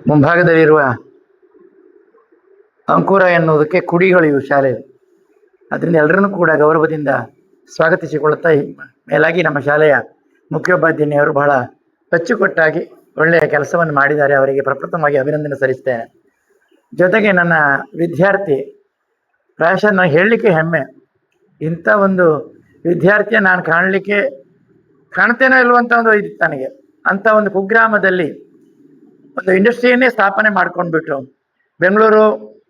ಮುಂಭಾಗದಲ್ಲಿರುವ ಅಂಕುರ ಎನ್ನುವುದಕ್ಕೆ ಕುಡಿಗಳು ಇವು ಶಾಲೆ. ಅದರಿಂದ ಎಲ್ಲರನ್ನೂ ಕೂಡ ಗೌರವದಿಂದ ಸ್ವಾಗತಿಸಿಕೊಳ್ಳುತ್ತಾ, ಮೇಲಾಗಿ ನಮ್ಮ ಶಾಲೆಯ ಮುಖ್ಯೋಪಾಧ್ಯಾಯರು ಬಹಳ ಅಚ್ಚುಕಟ್ಟಾಗಿ ಒಳ್ಳೆಯ ಕೆಲಸವನ್ನು ಮಾಡಿದ್ದಾರೆ. ಅವರಿಗೆ ಪ್ರಪ್ರಥಮವಾಗಿ ಅಭಿನಂದನೆ ಸಲ್ಲಿಸ್ತೇನೆ. ಜೊತೆಗೆ ನನ್ನ ವಿದ್ಯಾರ್ಥಿ, ಪ್ರಾಯಶಃ ನಾನು ಹೇಳಲಿಕ್ಕೆ ಹೆಮ್ಮೆ, ಇಂಥ ಒಂದು ವಿದ್ಯಾರ್ಥಿಯ ನಾನು ಕಾಣ್ತೇನೋ ಇಲ್ವಂತ ಒಂದು ಇದಿತ್ತು ನನಗೆ. ಅಂಥ ಒಂದು ಕುಗ್ರಾಮದಲ್ಲಿ ಒಂದು ಇಂಡಸ್ಟ್ರಿಯನ್ನೇ ಸ್ಥಾಪನೆ ಮಾಡ್ಕೊಂಡ್ಬಿಟ್ಟು, ಬೆಂಗಳೂರು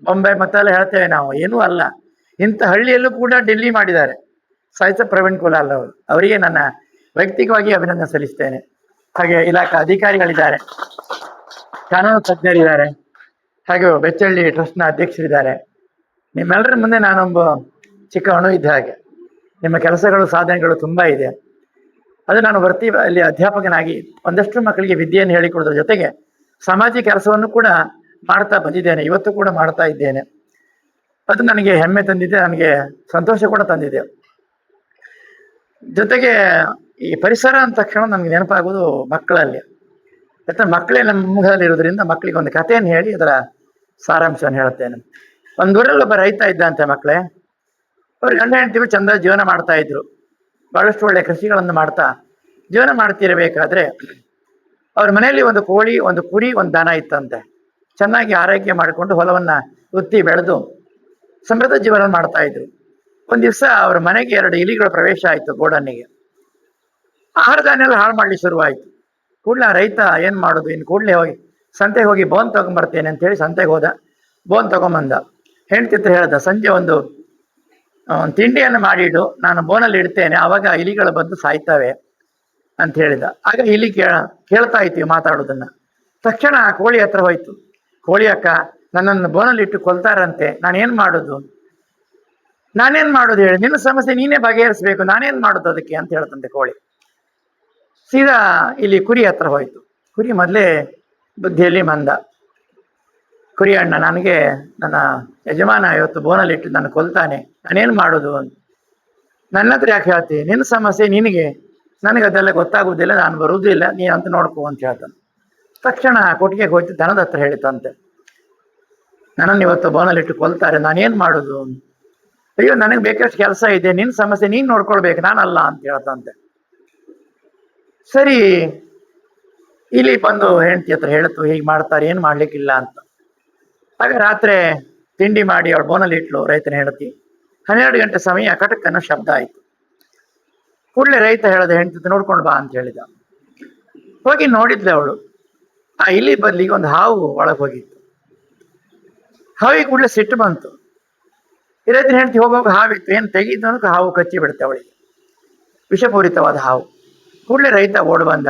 ಬೊಂಬೆ ಮತ್ತೆಲ್ಲ ಹೇಳ್ತೇವೆ ನಾವು, ಏನೂ ಅಲ್ಲ, ಇಂಥ ಹಳ್ಳಿಯಲ್ಲೂ ಕೂಡ ಡೆಲ್ಲಿ ಮಾಡಿದ್ದಾರೆ. ಸಾಹಿತ್ಯ ಪ್ರವೀಣ್ ಕುಲಾಲ್ ಅವರು, ಅವರಿಗೆ ನನ್ನ ವೈಯಕ್ತಿಕವಾಗಿ ಅಭಿನಂದನೆ ಸಲ್ಲಿಸ್ತೇನೆ. ಹಾಗೆ ಇಲಾಖಾ ಅಧಿಕಾರಿಗಳಿದ್ದಾರೆ, ಕಾನೂನು ತಜ್ಞರಿದ್ದಾರೆ, ಹಾಗೆ ಬೆಚ್ಚಳ್ಳಿ ಟ್ರಸ್ಟ್ನ ಅಧ್ಯಕ್ಷರಿದ್ದಾರೆ. ನಿಮ್ಮೆಲ್ಲರ ಮುಂದೆ ನಾನೊಬ್ಬ ಚಿಕ್ಕ ಅಣು ಇದ್ದ ಹಾಗೆ. ನಿಮ್ಮ ಕೆಲಸಗಳು ಸಾಧನೆಗಳು ತುಂಬ ಇದೆ. ಅದು ನಾನು ಅಲ್ಲಿ ಅಧ್ಯಾಪಕನಾಗಿ ಒಂದಷ್ಟು ಮಕ್ಕಳಿಗೆ ವಿದ್ಯೆಯನ್ನು ಹೇಳಿಕೊಡೋದ್ರ ಜೊತೆಗೆ ಸಾಮಾಜಿಕ ಕೆಲಸವನ್ನು ಕೂಡ ಮಾಡ್ತಾ ಬಂದಿದ್ದೇನೆ, ಇವತ್ತು ಕೂಡ ಮಾಡ್ತಾ ಇದ್ದೇನೆ. ಅದು ನನಗೆ ಹೆಮ್ಮೆ ತಂದಿದೆ, ನನಗೆ ಸಂತೋಷ ಕೂಡ ತಂದಿದೆ. ಜೊತೆಗೆ ಈ ಪರಿಸರ ಅಂದ ತಕ್ಷಣ ನನಗೆ ನೆನಪಾಗೋದು ಮಕ್ಕಳಲ್ಲಿ. ಯಾಕಂದ್ರೆ ಮಕ್ಕಳೇ ನಮ್ಮ ಮುಖದಲ್ಲಿರೋದ್ರಿಂದ ಮಕ್ಕಳಿಗೆ ಒಂದು ಕಥೆಯನ್ನು ಹೇಳಿ ಅದರ ಸಾರಾಂಶವನ್ನು ಹೇಳುತ್ತೇನೆ. ಒಂದೂರಲ್ಲಿ ಒಬ್ಬ ರೈತ ಇದ್ದಂತೆ ಮಕ್ಕಳೇ. ಅವ್ರು ಗಂಡ ಹೆಂಡತಿಗಳು ಚಂದ ಜೀವನ ಮಾಡ್ತಾ ಇದ್ರು, ಬಹಳಷ್ಟು ಒಳ್ಳೆ ಕೃಷಿಗಳನ್ನು ಮಾಡ್ತಾ ಜೀವನ ಮಾಡ್ತಿರಬೇಕಾದ್ರೆ ಅವ್ರ ಮನೆಯಲ್ಲಿ ಒಂದು ಕೋಳಿ, ಒಂದು ಕುರಿ, ಒಂದು ದನ ಇತ್ತಂತೆ. ಚೆನ್ನಾಗಿ ಆರೈಕೆ ಮಾಡಿಕೊಂಡು ಹೊಲವನ್ನ ಉತ್ತಿ ಬೆಳೆದು ಸಮೃದ್ಧ ಜೀವನ ಮಾಡ್ತಾ ಇದ್ರು. ಒಂದ್ ದಿವಸ ಅವ್ರ ಮನೆಗೆ 2 ಇಲಿಗಳ ಪ್ರವೇಶ ಆಯ್ತು ಗೋಡನ್ನಿಗೆ. ಆಹಾರ ಧಾನ್ಯ ಎಲ್ಲ ಹಾಳು ಮಾಡ್ಲಿಕ್ಕೆ ಶುರುವಾಯ್ತು. ಕೂಡಲೇ ರೈತ ಏನ್ ಮಾಡೋದು, ಇನ್ನು ಕೂಡಲೇ ಹೋಗಿ ಸಂತೆಗೆ ಹೋಗಿ ಬೋನ್ ತಗೊಂಬರ್ತೇನೆ ಅಂತ ಹೇಳಿ ಸಂತೆಗೆ ಹೋದ. ಬೋನ್ ತಗೊಂಬಂದ. ಹೆಂಡ್ತಿ ಹತ್ರ ಹೇಳ್ದ, ಸಂಜೆ ಒಂದು ತಿಂಡಿಯನ್ನು ಮಾಡಿಡು, ನಾನು ಬೋನಲ್ಲಿ ಇಡ್ತೇನೆ, ಆವಾಗ ಇಲಿಗಳು ಬಂದು ಸಾಯ್ತವೆ ಅಂತ ಹೇಳಿದ. ಆಗ ಇಲಿ ಕೇಳ್ತಾ ಇತ್ತು ಮಾತಾಡೋದನ್ನ. ತಕ್ಷಣ ಕೋಳಿ ಹತ್ರ ಹೋಯ್ತು. ಕೋಳಿ ಅಕ್ಕ, ನನ್ನನ್ನು ಬೋನಲ್ಲಿ ಇಟ್ಟು ಕೊಲ್ತಾರಂತೆ, ನಾನೇನ್ ಮಾಡೋದು ಹೇಳಿ, ನಿನ್ನ ಸಮಸ್ಯೆ ನೀನೇ ಬಗೆಹರಿಸ್ಬೇಕು, ನಾನೇನ್ ಮಾಡೋದು ಅದಕ್ಕೆ ಅಂತ ಹೇಳ್ತಂತೆ ಕೋಳಿ. ಸೀದಾ ಇಲ್ಲಿ ಕುರಿ ಹತ್ರ ಹೋಯ್ತು. ಕುರಿ ಮೊದಲೇ ಬುದ್ಧಿಯಲ್ಲಿ ಮಂದ. ಕುರಿ ಅಣ್ಣ, ನನಗೆ ನನ್ನ ಯಜಮಾನ ಇವತ್ತು ಬೋನಲ್ಲಿ ಇಟ್ಟು ನನ್ನ ಕೊಲ್ತಾನೆ, ನಾನೇನ್ ಮಾಡೋದು ಅಂತ. ನನ್ನ ಹತ್ರ ಯಾಕೆ ಹೇಳ್ತಿ, ನಿನ್ನ ಸಮಸ್ಯೆ ನಿನಗೆ, ನನಗೆ ಅದೆಲ್ಲ ಗೊತ್ತಾಗುವುದಿಲ್ಲ, ನಾನು ಬರುವುದಿಲ್ಲ, ನೀ ಅಂತ ನೋಡ್ಕೋ ಅಂತ ಹೇಳ್ತಾನೆ. ತಕ್ಷಣ ಕೊಟ್ಟಿಗೆಗೆ ಹೋಯ್ತು, ದನದ ಹತ್ರ ಹೇಳಿತಂತೆ, ನನ್ನನ್ನು ಇವತ್ತು ಬೋನಲ್ಲಿಟ್ಟು ಕೊಲ್ತಾರೆ, ನಾನೇನ್ ಮಾಡೋದು. ಅಯ್ಯೋ, ನನಗೆ ಬೇಕಷ್ಟು ಕೆಲಸ ಇದೆ, ನಿನ್ನ ಸಮಸ್ಯೆ ನೀನ್ ನೋಡ್ಕೊಳ್ಬೇಕು, ನಾನಲ್ಲ ಅಂತ ಹೇಳ್ತಂತೆ. ಸರಿ, ಇಲ್ಲಿ ಬಂದು ಹೆಂಡತಿ ಹತ್ರ ಹೇಳ್ತು, ಹೀಗೆ ಮಾಡ್ತಾರೆ, ಏನ್ ಮಾಡ್ಲಿಕ್ಕಿಲ್ಲ ಅಂತ. ಆಗ ರಾತ್ರಿ ತಿಂಡಿ ಮಾಡಿ ಅವಳು ಬೋನಲ್ಲಿ ಇಟ್ಲು ರೈತನ ಹೆಂಡತಿ. 12 ಗಂಟೆ ಸಮಯ ಕಟಕ್ ಅನ್ನೋ ಶಬ್ದ ಆಯ್ತು. ಕೂಡಲೇ ರೈತ ಹೇಳದ, ಹೆಂಡತಿ ನೋಡ್ಕೊಂಡು ಬಾ ಅಂತ ಹೇಳಿದ. ಹೋಗಿ ನೋಡಿದ್ಲೆ ಅವಳು, ಆ ಇಲಿ ಬದಲಿಗೆ ಒಂದು ಹಾವು ಒಳಗೆ ಹೋಗಿತ್ತು. ಹಾವಿಗೆ ಕೂಡಲೇ ಸಿಟ್ಟು ಬಂತು. ರೈತನ ಹೆಂಡತಿ ಹೋಗುವಾಗ ಹಾವಿತ್ತು, ಏನು ತೆಗಿದ್ದು ಹಾವು ಕಚ್ಚಿ ಬಿಡುತ್ತೆ ಅವಳಿಗೆ, ವಿಷಪೂರಿತವಾದ ಹಾವು. ಕೂಡಲೇ ರೈತ ಓಡ್ ಬಂದ.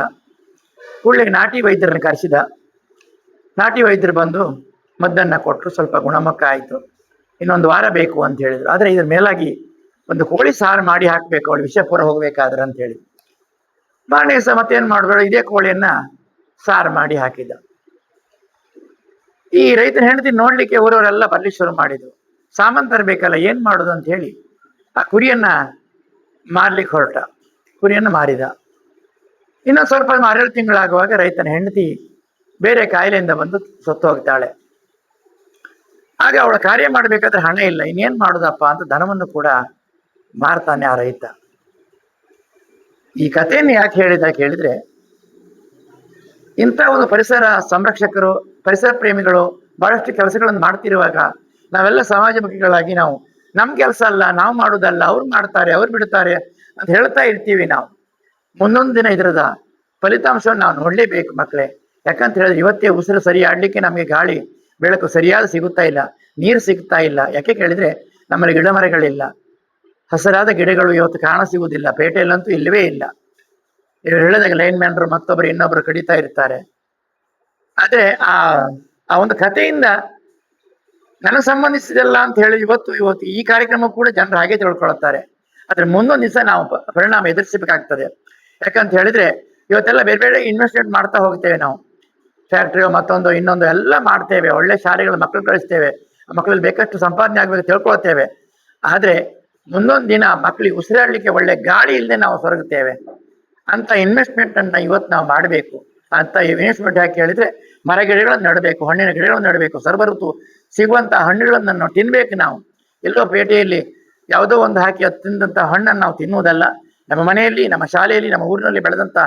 ಕೂಡಲೇ ನಾಟಿ ವೈದ್ಯರನ್ನು ಕರೆಸಿದ. ನಾಟಿ ವೈದ್ಯರು ಬಂದು ಮದ್ದನ್ನ ಕೊಟ್ಟರು, ಸ್ವಲ್ಪ ಗುಣಮುಖ ಆಯಿತು. ಇನ್ನೊಂದು ವಾರ ಬೇಕು ಅಂತ ಹೇಳಿದ್ರು. ಆದರೆ ಇದ್ರ ಮೇಲಾಗಿ ಒಂದು ಕೋಳಿ ಸಾರು ಮಾಡಿ ಹಾಕ್ಬೇಕು ಅವಳು ವಿಷಪೂರ ಹೋಗ್ಬೇಕಾದ್ರೆ ಅಂತ ಹೇಳಿ. ಮಾರನೇ ದಿವಸ ಮತ್ತೇನು ಮಾಡಬೇಡ, ಇದೇ ಕೋಳಿಯನ್ನ ಸಾರು ಮಾಡಿ ಹಾಕಿದ್ದ. ಈ ರೈತನ ಹೆಂಡತಿ ನೋಡ್ಲಿಕ್ಕೆ ಊರವರೆಲ್ಲ ಬರ್ಲಿಕ್ಕೆ ಶುರು ಮಾಡಿದ್ರು. ಸಾಮಾನು ತರಬೇಕಲ್ಲ, ಏನ್ ಮಾಡುದು ಅಂತ ಹೇಳಿ ಆ ಕುರಿಯನ್ನ ಮಾರ್ಲಿಕ್ಕೆ ಹೊರಟ. ಕುರಿಯನ್ನು ಮಾರಿದ. ಇನ್ನೊಂದು ಸ್ವಲ್ಪ 6 ತಿಂಗಳಾಗುವಾಗ ರೈತನ ಹೆಂಡತಿ ಬೇರೆ ಕಾಯಿಲೆಯಿಂದ ಬಂದು ಸತ್ತು ಹೋಗ್ತಾಳೆ. ಆಗ ಅವಳ ಕಾರ್ಯ ಮಾಡ್ಬೇಕಾದ್ರೆ ಹಣ ಇಲ್ಲ, ಇನ್ನೇನ್ ಮಾಡುದಪ್ಪ ಅಂತ ದನವನ್ನು ಕೂಡ ಮಾರ್ತಾನೆ ಆ ರೈತ. ಈ ಕಥೆಯನ್ನು ಯಾಕೆ ಹೇಳಿದ ಕೇಳಿದ್ರೆ, ಇಂಥ ಒಂದು ಪರಿಸರ ಸಂರಕ್ಷಕರು, ಪರಿಸರ ಪ್ರೇಮಿಗಳು ಬಹಳಷ್ಟು ಕೆಲಸಗಳನ್ನು ಮಾಡ್ತಿರುವಾಗ ನಾವೆಲ್ಲ ಸಮಾಜಮುಖಿಗಳಾಗಿ ನಾವು ನಮ್ ಕೆಲಸ ಅಲ್ಲ, ನಾವು ಮಾಡೋದಲ್ಲ, ಅವ್ರು ಮಾಡ್ತಾರೆ, ಅವ್ರು ಬಿಡ್ತಾರೆ ಅಂತ ಹೇಳ್ತಾ ಇರ್ತೀವಿ. ನಾವು ಮುಂದೊಂದು ದಿನ ಇದರದ ಫಲಿತಾಂಶವನ್ನು ನಾವು ನೋಡ್ಲೇಬೇಕು ಮಕ್ಕಳೇ. ಯಾಕಂತ ಹೇಳಿದ್ರೆ ಇವತ್ತೇ ಉಸಿರು ಸರಿ ಆಡ್ಲಿಕ್ಕೆ ನಮಗೆ ಗಾಳಿ ಬೆಳಕು ಸರಿಯಾದ ಸಿಗುತ್ತಾ ಇಲ್ಲ, ನೀರು ಸಿಗ್ತಾ ಇಲ್ಲ. ಯಾಕೆ ಕೇಳಿದ್ರೆ ನಮ್ಮಲ್ಲಿ ಗಿಡ ಮರಗಳಿಲ್ಲ, ಹಸಿರಾದ ಗಿಡಗಳು ಇವತ್ತು ಕಾಣ ಸಿಗುವುದಿಲ್ಲ, ಪೇಟೆಯಲ್ಲಂತೂ ಇಲ್ಲವೇ ಇಲ್ಲ. ಇವರು ಹೇಳಿದಾಗ ಲೈನ್ ಮ್ಯಾನ್ರು ಮತ್ತೊಬ್ಬರು ಇನ್ನೊಬ್ರು ಕಡಿತಾ ಇರ್ತಾರೆ. ಆದ್ರೆ ಆ ಒಂದು ಕಥೆಯಿಂದ ನನಗೆ ಸಂಬಂಧಿಸಿದಲ್ಲ ಅಂತ ಹೇಳಿ ಇವತ್ತು ಈ ಕಾರ್ಯಕ್ರಮ ಕೂಡ ಜನರು ಹಾಗೆ ತಿಳ್ಕೊಳ್ತಾರೆ. ಆದ್ರೆ ಮುಂದೊಂದು ದಿವಸ ನಾವು ಪರಿಣಾಮ ಎದುರಿಸಬೇಕಾಗ್ತದೆ. ಯಾಕಂತ ಹೇಳಿದ್ರೆ ಇವತ್ತೆಲ್ಲ ಬೇರೆ ಬೇರೆ ಇನ್ವೆಸ್ಟ್ಮೆಂಟ್ ಮಾಡ್ತಾ ಹೋಗ್ತೇವೆ ನಾವು, ಫ್ಯಾಕ್ಟ್ರಿ ಮತ್ತೊಂದು ಇನ್ನೊಂದು ಎಲ್ಲ ಮಾಡ್ತೇವೆ, ಒಳ್ಳೆ ಶಾಲೆಗಳು ಮಕ್ಕಳು ಕಳಿಸ್ತೇವೆ, ಮಕ್ಕಳಲ್ಲಿ ಬೇಕಷ್ಟು ಸಂಪಾದನೆ ಆಗ್ಬೇಕು ತಿಳ್ಕೊಳ್ತೇವೆ. ಆದ್ರೆ ಮುಂದೊಂದು ದಿನ ಮಕ್ಕಳಿಗೆ ಉಸಿರಾಡ್ಲಿಕ್ಕೆ ಒಳ್ಳೆ ಗಾಳಿ ಇಲ್ಲದೆ ನಾವು ಸೊರಗುತ್ತೇವೆ. ಅಂತ ಇನ್ವೆಸ್ಟ್ಮೆಂಟ್ ಅನ್ನ ಇವತ್ತು ನಾವು ಮಾಡಬೇಕು. ಅಂತ ಇನ್ವೆಸ್ಟ್ಮೆಂಟ್ ಯಾಕೆ ಹೇಳಿದ್ರೆ ಮರ ಗಿಡಗಳನ್ನು ನೆಡಬೇಕು, ಹಣ್ಣಿನ ಗಿಡಗಳನ್ನು ನೆಡಬೇಕು. ಸರ್ವಋತು ಸಿಗುವಂತಹ ಹಣ್ಣುಗಳನ್ನು ನಾವು ತಿನ್ಬೇಕು. ನಾವು ಎಲ್ಲೋ ಪೇಟೆಯಲ್ಲಿ ಯಾವುದೋ ಒಂದು ಹಾಕಿ ಅದು ತಿಂದಂಥ ಹಣ್ಣನ್ನು ನಾವು ತಿನ್ನುವುದಲ್ಲ. ನಮ್ಮ ಮನೆಯಲ್ಲಿ, ನಮ್ಮ ಶಾಲೆಯಲ್ಲಿ, ನಮ್ಮ ಊರಿನಲ್ಲಿ ಬೆಳೆದಂಥ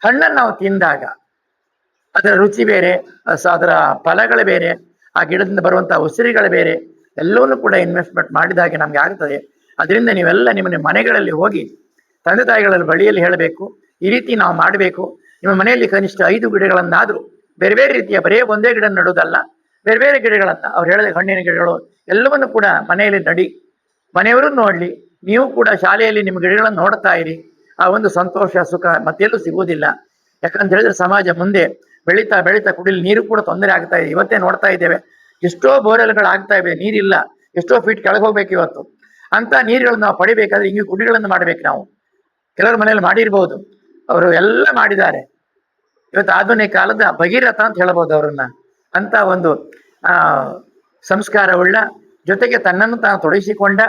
ಹಣ್ಣನ್ನು ನಾವು ತಿಂದಾಗ ಅದರ ರುಚಿ ಬೇರೆ, ಅದರ ಫಲಗಳು ಬೇರೆ, ಆ ಗಿಡದಿಂದ ಬರುವಂಥ ಉಸಿರುಗಳು ಬೇರೆ, ಎಲ್ಲವನ್ನೂ ಕೂಡ ಇನ್ವೆಸ್ಟ್ಮೆಂಟ್ ಮಾಡಿದ ಹಾಗೆ ನಮಗೆ ಆಗ್ತದೆ. ಅದರಿಂದ ನೀವೆಲ್ಲ ನಿಮ್ಮ ಮನೆಗಳಲ್ಲಿ ಹೋಗಿ ತಂದೆ ತಾಯಿಗಳ ಬಳಿಯಲ್ಲಿ ಹೇಳಬೇಕು, ಈ ರೀತಿ ನಾವು ಮಾಡಬೇಕು. ನಿಮ್ಮ ಮನೆಯಲ್ಲಿ ಕನಿಷ್ಠ 5 ಗಿಡಗಳನ್ನಾದರೂ ಬೇರೆ ಬೇರೆ ರೀತಿಯ, ಬರೇ ಒಂದೇ ಗಿಡ ನೆಡೋದಲ್ಲ, ಬೇರೆ ಬೇರೆ ಗಿಡಗಳನ್ನು ಅವ್ರು ಹೇಳಿದ ಹಣ್ಣಿನ ಗಿಡಗಳು ಎಲ್ಲವನ್ನು ಕೂಡ ಮನೆಯಲ್ಲಿ ನಡಿ, ಮನೆಯವರು ನೋಡಲಿ. ನೀವು ಕೂಡ ಶಾಲೆಯಲ್ಲಿ ನಿಮ್ಮ ಗಿಡಗಳನ್ನು ನೋಡ್ತಾ ಇರಿ. ಆ ಒಂದು ಸಂತೋಷ, ಸುಖ ಮತ್ತೆಲ್ಲೂ ಸಿಗುವುದಿಲ್ಲ. ಯಾಕಂತ ಹೇಳಿದ್ರೆ ಸಮಾಜ ಮುಂದೆ ಬೆಳೀತಾ ಬೆಳೀತಾ ಕುಡಿಲಿ ನೀರು ಕೂಡ ತೊಂದರೆ ಆಗ್ತಾ ಇದೆ. ಇವತ್ತೇ ನೋಡ್ತಾ ಇದ್ದೇವೆ, ಎಷ್ಟೋ ಬೋರ್ವೆಲ್ಗಳು ಆಗ್ತಾ ಇವೆ, ನೀರಿಲ್ಲ, ಎಷ್ಟೋ ಫೀಟ್ ಕೆಳಗೆ ಹೋಗ್ಬೇಕು ಇವತ್ತು. ಅಂತ ನೀರುಗಳನ್ನು ನಾವು ಪಡಿಬೇಕಾದ್ರೆ ಹಿಂಗೆ ಗುಡಿಗಳನ್ನು ಮಾಡ್ಬೇಕು. ನಾವು ಕೆಲವ್ರ ಮನೆಯಲ್ಲಿ ಮಾಡಿರ್ಬೋದು, ಅವರು ಎಲ್ಲ ಮಾಡಿದ್ದಾರೆ. ಇವತ್ತು ಆಧುನಿಕ ಕಾಲದ ಭಗೀರಥ ಅಂತ ಹೇಳ್ಬೋದು ಅವರನ್ನ. ಅಂತ ಒಂದು ಸಂಸ್ಕಾರವುಳ್ಳ, ಜೊತೆಗೆ ತನ್ನನ್ನು ತಾನು ತೊಡಗಿಸಿಕೊಂಡ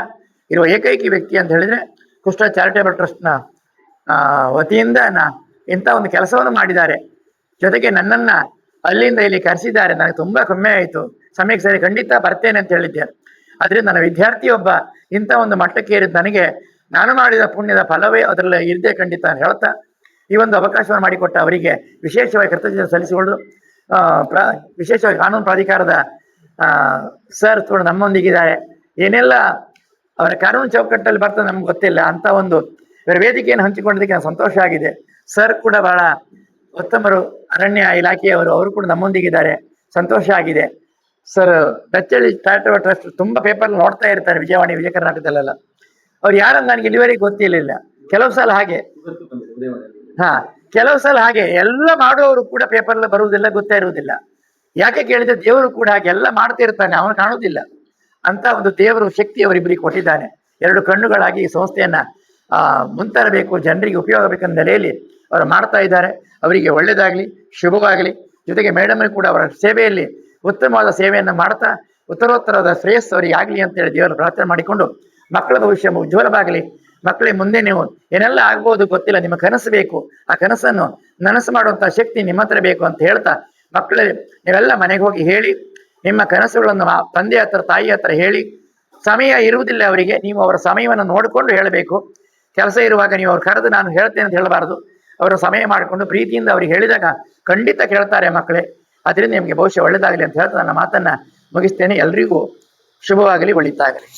ಇರುವ ಏಕೈಕ ವ್ಯಕ್ತಿ ಅಂತ ಹೇಳಿದ್ರೆ ಕುಷ್ಟ ಚಾರಿಟೇಬಲ್ ಟ್ರಸ್ಟ್ನ ವತಿಯಿಂದ ಇಂಥ ಒಂದು ಕೆಲಸವನ್ನು ಮಾಡಿದ್ದಾರೆ. ಜೊತೆಗೆ ನನ್ನನ್ನು ಅಲ್ಲಿಂದ ಇಲ್ಲಿ ಕರೆಸಿದ್ದಾರೆ. ನನಗೆ ತುಂಬಾ ಕಮ್ಮಿ ಆಯಿತು, ಸಮಯಕ್ಕೆ ಸರಿ ಖಂಡಿತ ಬರ್ತೇನೆ ಅಂತ ಹೇಳಿದ್ದೆ. ಅದರಿಂದ ನನ್ನ ವಿದ್ಯಾರ್ಥಿಯೊಬ್ಬ ಇಂಥ ಒಂದು ಮಟ್ಟಕ್ಕೆ ಏರಿದ ನನಗೆ ನಾನು ಮಾಡಿದ ಪುಣ್ಯದ ಫಲವೇ ಅದರಲ್ಲಿ ಇರದೆ ಖಂಡಿತ ಅಂತ ಹೇಳ್ತಾ, ಈ ಒಂದು ಅವಕಾಶವನ್ನು ಮಾಡಿಕೊಟ್ಟ ಅವರಿಗೆ ವಿಶೇಷವಾಗಿ ಕೃತಜ್ಞತೆ ಸಲ್ಲಿಸಿಕೊಂಡು, ವಿಶೇಷವಾಗಿ ಕಾನೂನು ಪ್ರಾಧಿಕಾರದ ಸರ್ ಕೂಡ ನಮ್ಮೊಂದಿಗಿದ್ದಾರೆ. ಏನೆಲ್ಲ ಅವರ ಕಾನೂನು ಚೌಕಟ್ಟಲ್ಲಿ ಬರ್ತದೆ ನಮ್ಗೆ ಗೊತ್ತಿಲ್ಲ. ಅಂತ ಒಂದು ಇವರ ವೇದಿಕೆಯನ್ನು ಹಂಚಿಕೊಂಡಿದ್ದಕ್ಕೆ ನಾನು ಸಂತೋಷ ಆಗಿದೆ. ಸರ್ ಕೂಡ ಬಹಳ ಉತ್ತಮರು, ಅರಣ್ಯ ಇಲಾಖೆಯವರು, ಅವರು ಕೂಡ ನಮ್ಮೊಂದಿಗಿದ್ದಾರೆ, ಸಂತೋಷ ಆಗಿದೆ. ಸರ್ ಡಚ್ಚಳ್ಳಿ ಚಾರಿಟೇಬಲ್ ಟ್ರಸ್ಟ್ ತುಂಬ ಪೇಪರ್ ನೋಡ್ತಾ ಇರ್ತಾರೆ, ವಿಜಯವಾಣಿ, ವಿಜಯ ಕರ್ನಾಟಕದಲ್ಲೆಲ್ಲ. ಅವ್ರು ಯಾರಂತ ನನಗೆ ಇಲ್ಲಿವರೆಗೆ ಗೊತ್ತಿರಲಿಲ್ಲ. ಕೆಲವು ಸಲ ಹಾಗೆ ಕೆಲವು ಸಲ ಹಾಗೆ ಎಲ್ಲ ಮಾಡುವವರು ಕೂಡ ಪೇಪರ್ ಬರುವುದಿಲ್ಲ, ಗೊತ್ತೇ ಇರುವುದಿಲ್ಲ. ಯಾಕೆ ಕೇಳಿದ್ರೆ ದೇವರು ಕೂಡ ಹಾಗೆ ಎಲ್ಲ ಮಾಡ್ತಾ ಇರ್ತಾನೆ, ಅವನು ಕಾಣುವುದಿಲ್ಲ. ಅಂತ ಒಂದು ದೇವರು ಶಕ್ತಿ ಅವರಿಬ್ಬರಿಗೆ ಕೊಟ್ಟಿದ್ದಾನೆ. 2 ಕಣ್ಣುಗಳಾಗಿ ಈ ಸಂಸ್ಥೆಯನ್ನ ಮುಂತರಬೇಕು, ಜನರಿಗೆ ಉಪಯೋಗ ಬೇಕಂದ ನೆಲೆಯಲ್ಲಿ ಅವರು ಮಾಡ್ತಾ ಇದ್ದಾರೆ. ಅವರಿಗೆ ಒಳ್ಳೇದಾಗ್ಲಿ, ಶುಭವಾಗಲಿ. ಜೊತೆಗೆ ಮೇಡಮ್ ಕೂಡ ಅವರ ಸೇವೆಯಲ್ಲಿ ಉತ್ತಮವಾದ ಸೇವೆಯನ್ನು ಮಾಡ್ತಾ ಉತ್ತರೋತ್ತರದ ಶ್ರೇಯಸ್ಸು ಅವರಿಗೆ ಆಗಲಿ ಅಂತೇಳಿ ದೇವರು ಪ್ರಾರ್ಥನೆ ಮಾಡಿಕೊಂಡು, ಮಕ್ಕಳ ಭವಿಷ್ಯ ಉಜ್ವಲವಾಗಲಿ. ಮಕ್ಕಳೇ ಮುಂದೆ ನೀವು ಏನೆಲ್ಲ ಆಗ್ಬೋದು ಗೊತ್ತಿಲ್ಲ, ನಿಮ್ಮ ಕನಸು ಬೇಕು. ಆ ಕನಸನ್ನು ನನಸು ಮಾಡುವಂಥ ಶಕ್ತಿ ನಿಮ್ಮ ಹತ್ರ ಬೇಕು ಅಂತ ಹೇಳ್ತಾ, ಮಕ್ಕಳೇ ನೀವೆಲ್ಲ ಮನೆಗೆ ಹೋಗಿ ಹೇಳಿ, ನಿಮ್ಮ ಕನಸುಗಳನ್ನು ತಂದೆ ಹತ್ರ, ತಾಯಿ ಹತ್ರ ಹೇಳಿ. ಸಮಯ ಇರುವುದಿಲ್ಲ ಅವರಿಗೆ, ನೀವು ಅವರ ಸಮಯವನ್ನು ನೋಡಿಕೊಂಡು ಹೇಳಬೇಕು. ಕೆಲಸ ಇರುವಾಗ ನೀವು ಅವ್ರು ಕರೆದು ನಾನು ಹೇಳ್ತೇನೆ ಅಂತ ಹೇಳಬಾರ್ದು. ಅವರ ಸಮಯ ಮಾಡಿಕೊಂಡು ಪ್ರೀತಿಯಿಂದ ಅವ್ರಿಗೆ ಹೇಳಿದಾಗ ಖಂಡಿತ ಕೇಳ್ತಾರೆ ಮಕ್ಕಳೇ. ಅದರಿಂದ ನಿಮಗೆ ಭವಿಷ್ಯ ಒಳ್ಳೆಯದಾಗಲಿ ಅಂತ ಹೇಳ್ತಾ ನನ್ನ ಮಾತನ್ನ ಮುಗಿಸ್ತೇನೆ. ಎಲ್ರಿಗೂ ಶುಭವಾಗಲಿ, ಒಳಿತಾಗಲಿ.